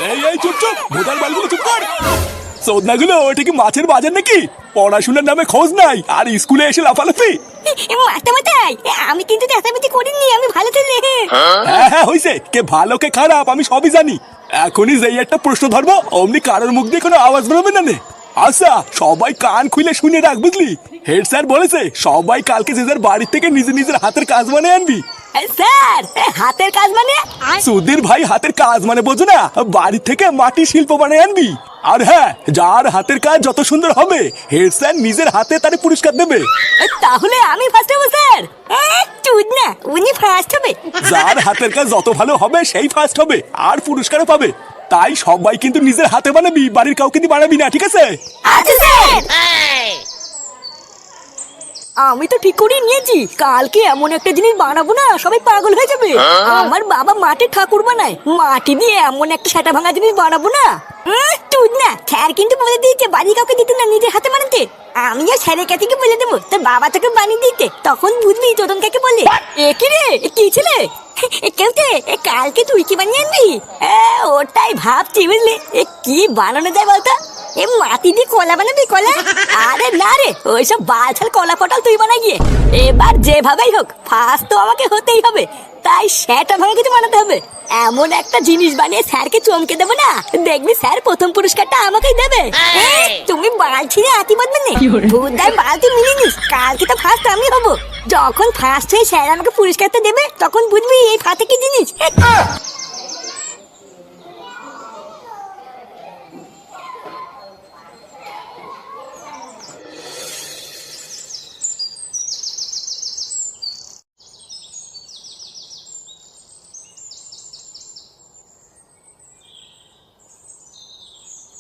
এই এই চুপ চুপ, ভোদার বালগুলো চুপ কর। সদনাগুলো ওটা কি মাছের বাজার নাকি? পড়াশোনার নামে খোঁজ নাই আর স্কুলে এসে লাফালাফি। মাতামাতাই, আমি কিন্তু চেঁচামেচি করিনি, আমি ভালো ছেলে। হ্যাঁ হ্যাঁ হইছে, কে ভালো কে খারাপ আমি সবই জানি। এখনই যেই একটা প্রশ্ন ধরবো অমনি কারোর মুখ দিয়ে কোনো আওয়াজ বেরোবে না নে। আচ্ছা সবাই কান খুলে শুনে রাখ বুঝলি। হেড স্যার বলেছে সবাই কালকে যে যার বাড়ির থেকে নিজের নিজের হাতের কাজ বানিয়ে আনবি। স্যার, হাতের কাজ মানে? সুধীর ভাই, হাতের কাজ মানে বোঝো না? বাড়ি থেকে মাটি শিল্প বানিয়ে আনবি। আর হ্যাঁ, যার হাতের কাজ যত সুন্দর হবে হেড স্যার নিজের হাতে তারে পুরস্কার দেবে। তাহলে আমি ফার্স্ট হবো স্যার? চুদ না, উনি ফার্স্ট হবে। যার হাতের কাজ যত ভালো হবে সেই ফার্স্ট হবে আর পুরস্কারও পাবে। তাই সবাই কিন্তু নিজের হাতে বানাবি, বাড়ির কাউকে দিয়ে বানাবি না, ঠিক আছে? আচ্ছা স্যার। আমি তো ঠিক করে নিয়েছি, কালকে এমন একটা জিনিস বানাবো না সবাই পাগল হয়ে যাবে। আমার বাবা মাটির ঠাকুর বানায়, মাটি দিয়ে এমন একটা সেটা ভাঙা জিনিস বানাবো না। তুই না, স্যার কিন্তু বলে দিয়েছে বাড়ি কাউকে দিতে না, নিজের হাতে বানাতে। আমিও স্যারের কাছে বলে দেবো তোর বাবা তোকে বানিয়ে দিতে, তখন বুঝবি তোদন কাকে বলে। এ রে, কি ছেলে? কেউতে কালকে তুই কি বানিয়ে আনবি? ওটাই ভাবছি বুঝলি, কি বানানো যায় বলতো? এ মাটি দিয়ে কলা বানাবি? কলা? আরে না রে, ওইসব বালছাল কলা পটাল তুই বানা গিয়ে। এবার যেভাবেই হোক ফার্স্ট তো আমাকে হতেই হবে, তাই সেটা ভাঙা কিছু বানাতে হবে। এমন একটা জিনিস বানিয়ে স্যারকে চমকে দেবো না, দেখবি স্যার প্রথম পুরস্কারটা আমাকেই দেবে। তুমি বালছি রে আতি বাঁধবে না, ভূতদার বালতি মিলিনিস, কালকে তো ফার্স্ট আমি হবো। যখন ফার্স্ট হয়ে স্যার আমাকে পুরস্কারটা দেবে তখন বুঝবি এই ফাতে কি জিনিস।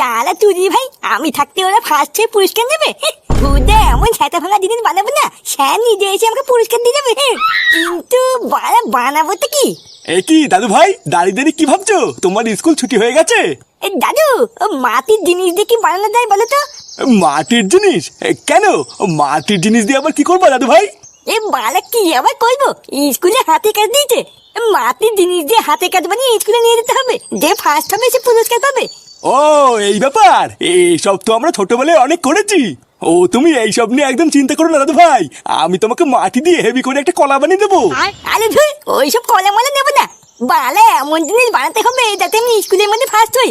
চালা তুই ভাই, আমি থাকতে ওরা ফার্স্ট হয়ে পুরস্কার দেবে? ভূতদা এমন ছাতা ভাঙা জিনিস বানাবো না স্যার নিজে এসে আমাকে পুরস্কার দিয়ে যাবে। কিন্তু বানাবো তো কি? এ কি দাদু ভাই, দাঁড়িয়ে দাঁড়িয়ে কি ভাবছো? তোমার স্কুল ছুটি হয়ে গেছে? দাদু, মাটির জিনিস দিয়ে কি বানানো যায় বলো তো? মাটির জিনিস? কেন মাটির জিনিস দিয়ে আবার কি করবো দাদু ভাই? বালা কি আবার করবো, স্কুলে হাতে কাজ দিয়েছে, মাটির জিনিস দিয়ে হাতে কাজ বানিয়ে স্কুলে নিয়ে যেতে হবে, যে ফার্স্ট হবে সে পুরস্কার পাবে। ও এই ব্যাপার, এইসব তো আমরা ছোটবেলায় অনেক করেছি। ও তুমি এইসব নিয়ে একদম চিন্তা করো না দাদু ভাই, আমি তোমাকে মাটি দিয়ে হেভি করে একটা কলা বানিয়ে দেবো। আরে ধুই, ওইসব কলা মলা নেবো না, বালা এমন জিনিস বানাতে হবে যাতে আমি স্কুলের মধ্যে ফার্স্ট হই।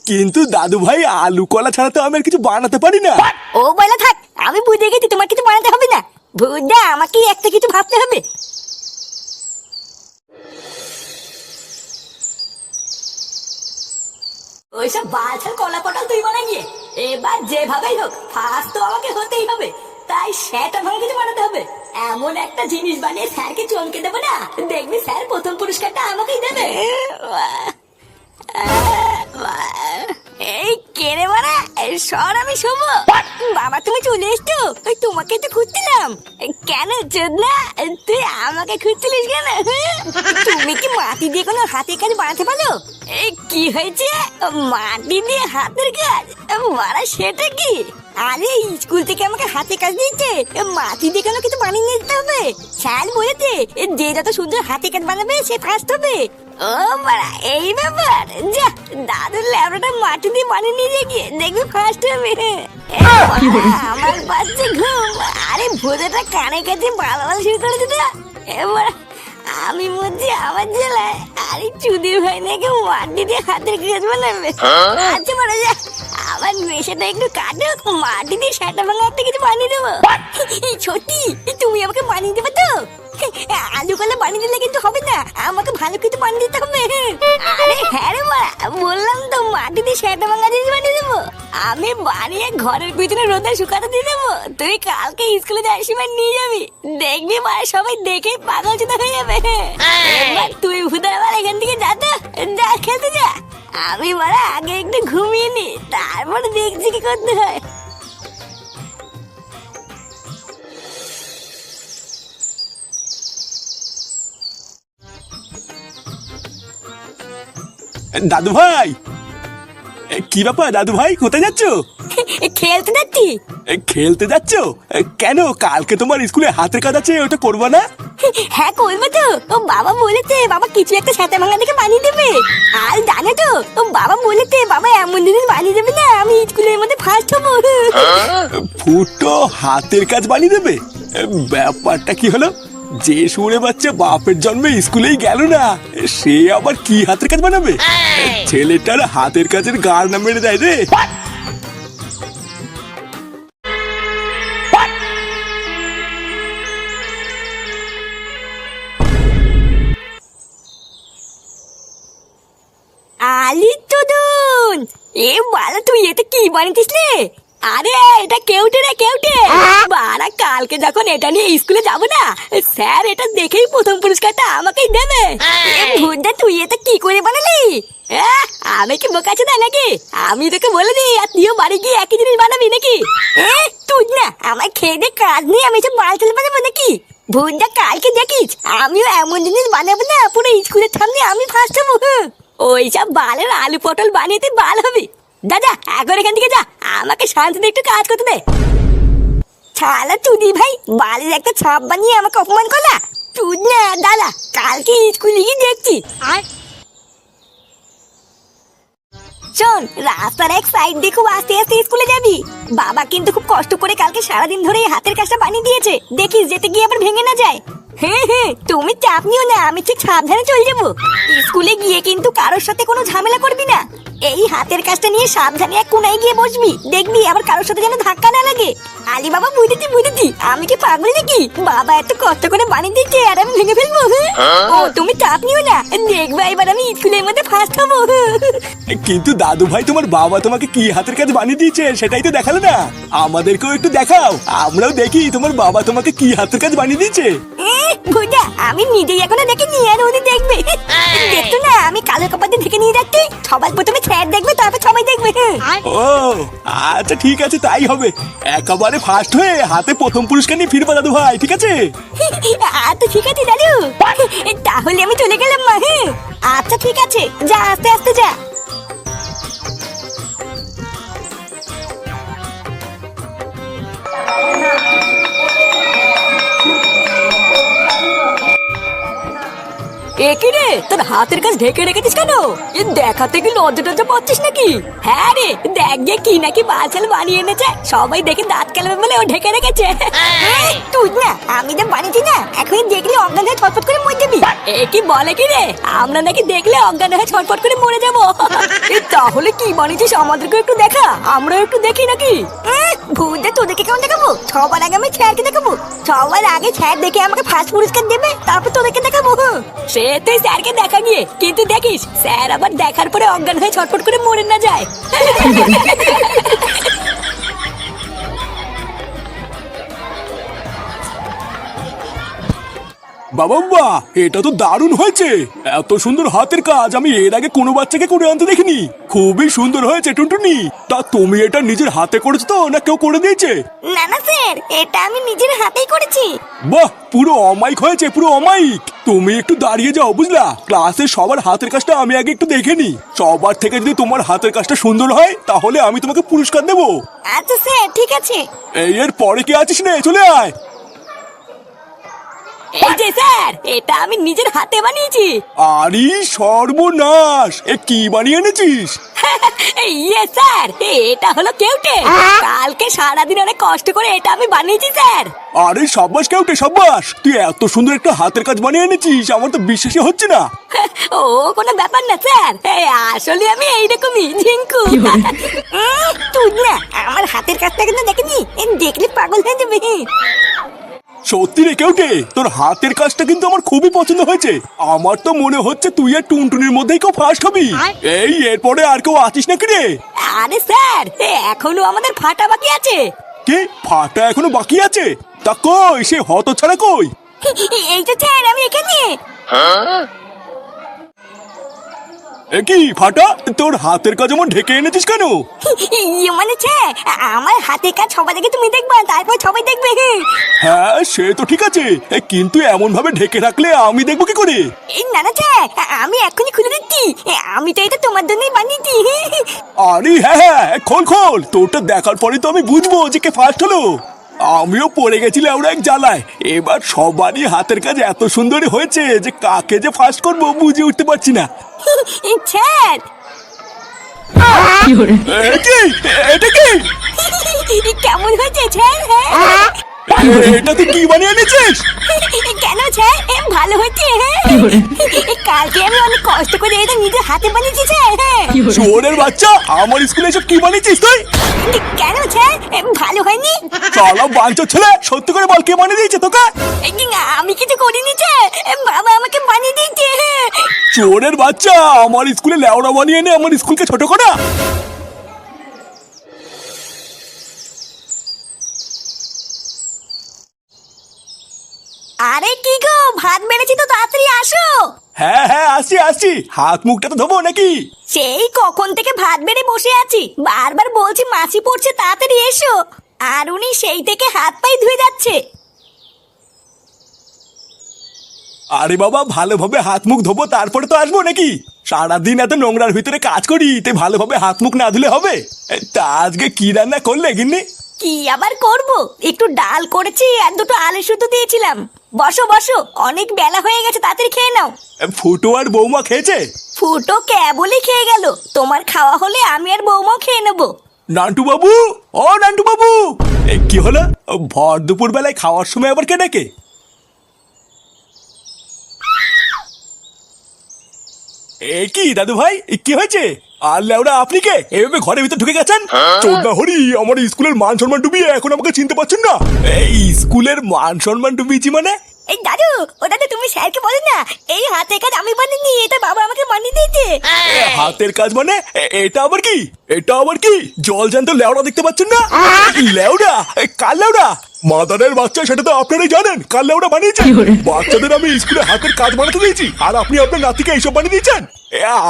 কিন্তু দাদু ভাই, আলু কলা ছাড়া তো আমি আর কিছু বানাতে পারি না। ও বলা থাক, আমি বুঝে গেছি তোমার কিছু বানাতে হবে না। বুঝা আমাকে একটা কিছু ভাবতে হবে। ওইসব বালছাল কলা পটাল তুই বানা গিয়ে, এবার যেভাবেই হোক ফার্স্ট তো আমাকে হতেই হবে, তাই সেটা ভালো কিছু বানাতে হবে। এমন একটা জিনিস বানিয়ে স্যারকে চমকে দেবো না, দেখবি স্যার প্রথম পুরস্কারটা আমাকেই দেবে। এই কেড়ে মারা সর, আমি শোবো। বাবা তুমি চলে এসছো, তোমাকে তো খুঁজছিলাম। কেন চোদনা, তুই আমাকে খুঁজছিলিস কেন? তুমি কি মাটি দিয়ে কোনো হাতের কাজ বানাতে পারো? এই কি হয়েছে, মাটি দিয়ে হাতের কাজ মারা? সেটা কি? আরে স্কুল থেকে আমাকে হাতে কাজ দিয়েছে, মাটি দিয়ে কেন কিছু বানিয়ে নিতে হবে। স্যার বলেছে যে যত সুন্দর হাতে কাজ বানাবে সে ফার্স্ট হবে। ও মারা, এই ব্যাপার। যা, দাদুর ল্যাবটা মাটি দিয়ে বানিয়ে নিয়ে গিয়ে দেখবি ফার্স্ট হবে। আমার বাচ্চা ঘুম। আরে ভূতেটা কানে কাছে বালা শুরু করে দিত। এবার আমি মধ্যে আমার জেলায়, আরে চুদির ভাই নাকি মাটি দিয়ে হাতের কাজ বানাবে। আচ্ছা মারা যা, আমার নেশাটা একটু কাটুক, মাটি দিয়ে সেটা ভাঙা একটা কিছু বানিয়ে দেবো। সত্যি তুমি আমাকে বানিয়ে দেবে তো? আলু কলা বানিয়ে দিলে কিন্তু হবে না, আমাকে ভালো কিছু বানিয়ে দিতে হবে। আরে হ্যাঁ রে মা, বললাম তো মাটি দিয়ে সেটা ভাঙা জিনিস বানিয়ে দেবো। আমি বানিয়ে ঘরের পিছনে রোদে শুকাতে দিয়ে দেবো, তুই কালকে স্কুলে যাওয়ার সময় নিয়ে যাবি, দেখবি মা সবাই দেখে পাগল চোদা হয়ে যাবে। এবার তুই ভুদার আবার এখান থেকে যা তো, যা খেলতে যা। আমি মারা আগে একটু ঘুমিয়ে নি, তারপরে দেখছি কি করতে হয়। দাদু ভাই, কি ব্যাপার দাদু ভাই, কোথায় যাচ্ছো? খেলতে যাচ্ছি। খেলতে যাচ্ছো? কেন, কালকে তোমার স্কুলে হাতের কাজ আছে, ওটা করবা না? হ্যাঁ করবো তো। ও বাবা বলেছে বাবা কিছু একটা সাথে ভাঙা দেখে বানিয়ে দেবে। আর জানো তো ও বাবা বলেছে বাবা এমন দিন বানিয়ে দেবে না আমি স্কুলের মধ্যে ফার্স্ট হবো। ফুটো হাতের কাজ বানিয়ে দেবে? ব্যাপারটা কি হলো? যে সুরে বাচ্চা বাপের জন্মে স্কুলেই গেল না সে আবার কি হাতের কাজ বানাবে? ছেলেটার হাতের কাজের গাড় না মেরে দেয় রে। আলিটুদুন এ বালা তুই এটা কি বানিয়েছিস রে? আরে এটা কেউটে রে কেউটে। বাড়া কালকে যখন এটা নিয়ে স্কুলে যাব না স্যার এটা দেখেই প্রথম পুরস্কারটা আমাকেই দেবে। ভুদা তুই এটা কি করে বানালি? আমি কি বোকাচ্ছি না নাকি? আমি তোকে বলে দিই আর তুইও বাড়ি গিয়ে একই জিনিস বানাবি নাকি? তুই না আমার খেয়ে দে কাজ নিয়ে আমি সব বাল চলে বানাবো নাকি? ভুদা কালকে দেখিস আমিও এমন জিনিস বানাবো না পুরো স্কুলের সামনে আমি ফার্স্ট হবো। ওইসব বালের আলু পটল বানিয়ে তুই বাল হবি। দাদা একবার এখান থেকে যা আমাকে শান্তিতে একটু কাজ করতে দে। ছালা চুদি ভাই বালের একটা ছাপ বানিয়ে আমাকে অপমান করলা। চুদ না দাদা কালকে স্কুলে গিয়ে দেখছি। আর শোন রাস্তার এক সাইড দিয়ে খুব আস্তে আস্তে স্কুলে যাবি। বাবা কিন্তু খুব কষ্ট করে কালকে সারাদিন ধরে এই হাতের কাজটা বানিয়ে দিয়েছে দেখিস যেতে গিয়ে আবার ভেঙে না যায়। হ্যাঁ হ্যাঁ তুমি চাপ নিও না আমি ঠিক সাবধানে চলে যাবো। স্কুলে গিয়ে কিন্তু কারোর সাথে কোনো ঝামেলা করবি না। এই হাতের কাজটা নিয়ে সাবধানে এক কোনায় গিয়ে বসবি দেখবি আবার কারোর সাথে যেন ধাক্কা না লাগে। আলি বাবা বুঝেছি আমি কি পাগল নাকি? বাবা এত কষ্ট করে বানিয়ে দিচ্ছে আর আমি ভেঙে ফেলবো? ও তুমি চাপ নিও না দেখবে এবার আমি স্কুলের মধ্যে ফার্স্ট হবো। কিন্তু দাদু ভাই তোমার বাবা তোমাকে কি হাতের কাজ বানিয়ে দিয়েছে সেটাই তো দেখালো না। আমাদেরকেও একটু দেখাও আমরাও দেখি তোমার বাবা তোমাকে কি হাতের কাজ বানিয়ে দিয়েছে। ভুদা আমি নিজেই এখনো দেখিনি আর উনি দেখবে। দেখতো না আমি কালো কাপড় দিয়ে ঢেকে নিয়ে যাচ্ছি সবার প্রথমে স্যার দেখবে তারপর সবাই দেখবে। ও আচ্ছা ঠিক আছে তাই হবে। একেবারে ফার্স্ট হয়ে হাতে প্রথম পুরস্কার নিয়ে ফিরবা দাদু ভাই ঠিক আছে? আচ্ছা ঠিক আছে দাদু তাহলে আমি চলে গেলাম মা। আচ্ছা ঠিক আছে যা আস্তে আস্তে যা। একই রে তোর হাতের কাজ ঢেকে রেখেছিস কেন? এ দেখাতে কি লজ্জা টজ্জা পাচ্ছিস নাকি? হ্যাঁ রে দেখ গিয়ে কি নাকি বালছাল বানিয়ে এনেছে সবাই দেখে দাঁত কেলাবে বলে ও ঢেকে রেখেছে। তুই না আমি যা বানিয়েছি না এখনই দেখলে অজ্ঞান হয়ে ছটফট করে মরে যাবি। এ কি বলে কি রে আমরা নাকি দেখলে অজ্ঞান হয়ে ছটফট করে মরে যাবো? তাহলে কি বানিয়েছিস আমাদেরকে একটু দেখা আমরাও একটু দেখি নাকি? ভূতটা তোদেরকে কেমন দেখাবো? সবার আগে আমি স্যারকে দেখাবো। সবার আগে স্যার দেখে আমাকে ফার্স্ট পুরস্কার দেবে তারপর তোদেরকে দেখাবো। সে তুই স্যারকে দেখা গিয়ে কিন্তু দেখিস স্যার আবার দেখার পরে অজ্ঞান হয়ে ছটফট করে মরে না যায়। বাবা এটা তো দারুণ হয়েছে। এত সুন্দর হাতের কাজ আমি এর আগে কোনো বাচ্চাকে করে আনতে দেখিনি। খুবই সুন্দর হয়েছে টুনটুনি। তা তুমি এটা নিজের হাতে করেছো তো না কেউ করে দিয়েছে? না না স্যার এটা আমি নিজের হাতেই করেছি। বাহ পুরো অমাইক হয়েছে পুরো অমাইক। তুমি একটু দাঁড়িয়ে যাও বুঝলা ক্লাসে সবার হাতের কাজটা আমি আগে একটু দেখে নি। সবার থেকে যদি তোমার হাতের কাজটা সুন্দর হয় তাহলে আমি তোমাকে পুরস্কার দেবো। আচ্ছা স্যার ঠিক আছে। এর পরে কি আছিস রে চলে আয়। এই যে স্যার এটা আমি নিজের হাতে বানিয়েছি। আরে সর্বনাশ এ কি বানিয়ে এনেছিস? ইয়ে স্যার এটা হলো কেউটে। কালকে সারাদিন অনেক কষ্ট করে এটা আমি বানিয়েছি স্যার। আরে সাব্বাস কেউটে সাব্বাস তুই এত সুন্দর একটা হাতের কাজ বানিয়ে এনেছিস আমার তো বিশ্বাসই হচ্ছে না। ও কোনো ব্যাপার না স্যার আসলে আমি এইরকমই ঝিঙ্কু। তুই না আমার হাতের কাজটা কিন্তু দেখেনি দেখলে পাগল হয়ে যাবে। সত্যি রে কেউটে তোর হাতের কাজটা কিন্তু আমার খুবই পছন্দ হয়েছে। আমার তো মনে হচ্ছে তুই আর টুনটুনির মধ্যেই কেউ ফার্স্ট হবি। এই এরপরে আর কেউ আছিস নাকি রে? আরে স্যার এখনো আমাদের ফাটা বাকি আছে। কে ফাটা এখনো বাকি আছে? তা কই সে হতছাড়া কই? এই তো স্যার আমি এখানে। কি ফাটা তোর হাতের কাজ আমার ঢেকে এনেছিস কেন? মানে আমার হাতের কাজ সবাই দেখে তুমি দেখবা তারপর সবাই দেখবে। হ্যাঁ সে তো ঠিক আছে কিন্তু এমন ভাবে ঢেকে রাখলে আমি দেখবো কি করে? না না আমি এখনই খুলে দিচ্ছি। আমি তো এটা তোমার জন্যই বানিয়েছি। আরে হ্যাঁ খোল খোল তোরটা দেখার পরে তো আমি বুঝবো যে কে ফার্স্ট হলো। আমিও পড়ে গেছিলাম আমরা এক জ্বালায়। এবার সবারই হাতের কাজ এত সুন্দরই হয়েছে যে কাকে যে ফার্স্ট করবো বুঝে উঠতে পারছি না। স্যার এটা কি কেমন হয়েছে স্যার? এটা তুই কি বানিয়ে এনেছিস? কেন স্যার ভালো হচ্ছে? কালকে আমি অনেক কষ্ট করে এটা নিজের হাতে বানিয়েছি স্যার। চোরের বাচ্চা, আমার স্কুলে এসব কি বানিয়েছিস তুই? কেন স্যার ভালো হয়নি? চলো বাঞ্চোর ছেলে, সত্যি করে বল কে বানিয়ে দিয়েছে তোকে? আমি কিছু করিনি স্যার, বাবা আমাকে বানিয়ে দিয়েছে। চোরের বাচ্চা, আমার স্কুলে লেওড়া বানিয়ে এনে আমার স্কুলকে ছোট করা। আরে কি গো, ভাত বেড়েছি তো তাড়াতাড়ি আসো। হ্যাঁ হ্যাঁ আসছি আসছি, হাত মুখটা তো ধোবো নাকি? সেই কখন থেকে ভাত বেড়ে বসে আছি, বারবার বলছি মাছি পড়ছে তাড়াতাড়ি এসো, আর উনি সেই থেকে হাত পাই ধুয়ে যাচ্ছে। আরে বাবা, ভালোভাবে হাত মুখ ধোবো তারপরে তো আসবো নাকি? সারাদিন এত নোংরার ভিতরে কাজ করি, তাই ভালোভাবে হাত মুখ না ধুলে হবে? তা আজকে কি রান্না করলে গিন্নি? কি আবার করব, একটু ডাল করেছি আর দুটো আলু সুদ্ধ দিয়েছিলাম। বসো বসো, অনেক বেলা হয়ে গেছে, তাড়াতাড়ি খেয়ে নাও। ফুটো আর বৌমা খেয়েছে? ফুটো কেবলই খেয়ে গেল, তোমার খাওয়া হলে আমি আর বৌমাও খেয়ে নেবো। নান্টু বাবু, ও নান্টু বাবু, কি হলো? ভর দুপুর বেলায় খাওয়ার সময় আবার কে ডাকে? এ কি দাদু ভাই, কি হয়েছে? আর লেওরা আপনি কে এভাবে ঘরের ভিতর ঢুকে গেছেন? চোদ্দা হরি, আমার স্কুলের মান সম্মান ডুবিয়ে এখন আমাকে চিনতে পারছেন না? এই স্কুলের মান সম্মান ডুবিয়েছি মানে? এই দাদু, ও দাদু তুমি স্যারকে বলো না এই হাতের কাজ আমি বানিয়ে, এটা বাবা আমাকে বানিয়ে দিয়েছে। হাতের কাজ মানে? এটা আবার কি? এটা আবার কি জল জ্যান্ত লেওড়া দেখতে পাচ্ছেন না? লেওড়া? কার লেওড়া? মাদারের বাচ্চা, সেটা তো আপনারাই জানেন কার লেওড়া বানিয়েছে। বাচ্চাদের আমি স্কুলে হাতের কাজ বানাতে দিয়েছি, আর আপনি আপনার নাতিকে এইসব বানিয়ে দিয়েছেন।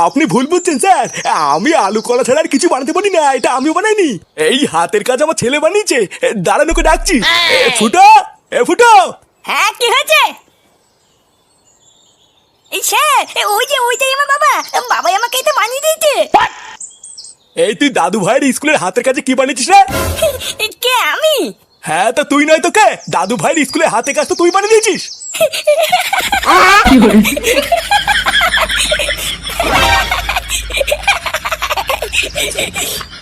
আপনি ভুল বুঝছেন স্যার, আমি আলু কলা ছাড়া আর কিছু বানাতে পারি না, এটা আমিও বানাইনি। এই হাতের কাজ আমার ছেলে বানিয়েছে। দাঁড়ানোকে ডাকছি। ফুটো, ফুটো। হ্যাঁ কি হয়েছে? এই স্যার, ওইটাই আমার বাবা, বাবাই আমাকে এটা বানিয়ে দিয়েছে। এই তুই দাদু ভাইয়ের স্কুলের হাতের কাজে কি বানিয়েছিস রে? কে আমি? হ্যাঁ তা তুই নয় তো কে? দাদু ভাইয়ের স্কুলে হাতে কাজ তো তুই বানিয়ে দিয়েছিস।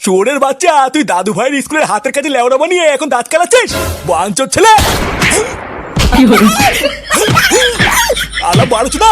চোরের বাচ্চা, তুই দাদু ভাইয়ের স্কুলের হাতের কাজে লেওড়া বানিয়ে এখন দাঁত কালাচ্ছিস? বাঞ্চোর ছেলে, আলা বারোচোদা।